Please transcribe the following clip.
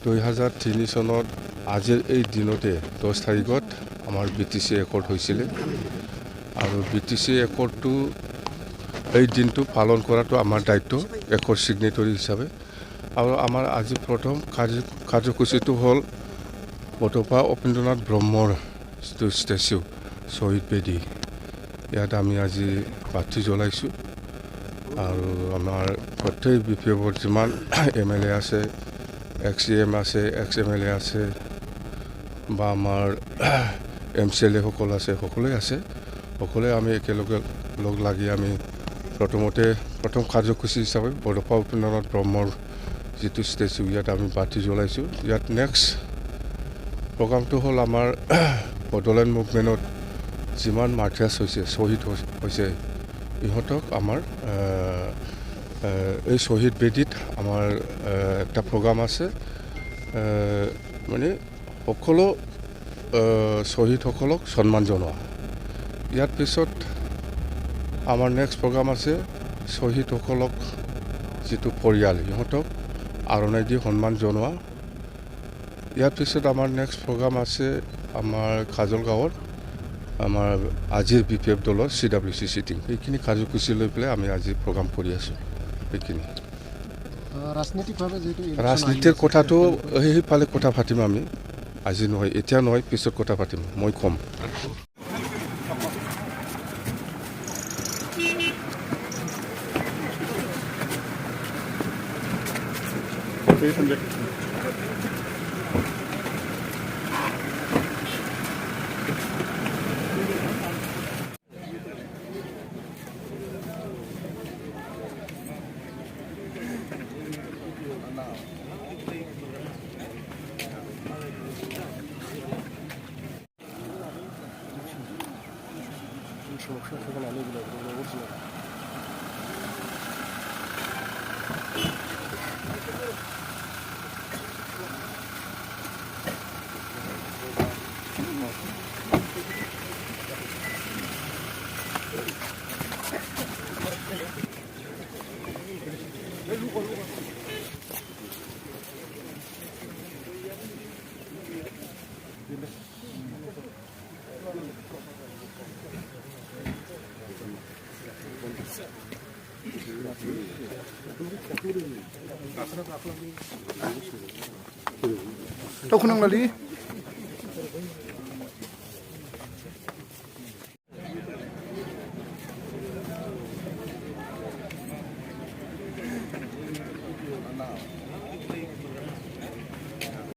2003 চনত আজিৰ এই দিনতে 10 তাৰিখত আমাৰ BTC একৰ্ড হৈছিলে আৰু BTC একৰ্ডটো এই দিনটো পালন কৰাটো আমাৰ দায়িত্ব একৰ্ড সিগনেটৰী হিচাপে আৰু আমাৰ আজি প্ৰথম কাৰ্যসূচীটো হ'ল বটপা উপেন্দ্ৰনাথ ব্ৰহ্মৰ যিটো ষ্টেচু শ্বহীদ বেদী ইয়াত আমি আজি বাতি জ্বলাইছোঁ আৰু আমাৰ প্ৰত্যেক BPFৰ যিমান MLA আছে XCM আছে XMLA আছে বা আমাৰ MCLA সকল আছে সকলোৱে আছে সকলোৱে আমি একেলগে লগ লাগি আমি প্ৰথম কাৰ্যসূচী হিচাপে বটপা উপেন্দ্ৰনাথ ব্ৰহ্মৰ যিটো ষ্টেচু ইয়াত আমি বাতি জ্বলাইছোঁ ইয়াত নেক্সট প্ৰগ্ৰামটো হ'ল আমাৰ বড়োলেণ্ড মুভমেণ্টত যিমান মাৰ্টিয়াৰ্ছ হৈছে শ্বহীদ হৈছে ইহঁতক আমাৰ এই শ্বহীদ বেদীত আমাৰ একটা প্ৰগ্ৰাম আছে মানে সকলো শ্বহীদসকলক সন্মান জনোৱা ইয়াৰ পিছত আমাৰ নেক্সট প্ৰগ্ৰাম আছে শ্বহীদসকলক যিটো পৰিয়াল ইহঁতক আৰণাই দি সন্মান জনোৱা ইয়াৰ পিছত আমাৰ নেক্সট প্ৰগ্ৰাম আছে আমাৰ কাজল গাঁৱত আমাৰ আজিৰ BPF দলৰ CWC চিটিং এইখিনি কাৰ্যসূচী লৈ পেলাই আমি আজি প্ৰগ্ৰাম কৰি আছোঁ এইখিনি ৰাজনীতিৰ কথাটো সেইফালে কথা পাতিম আমি আজি নহয় এতিয়া নহয় পিছত কথা পাতিম মই কম Đâu không năng là đi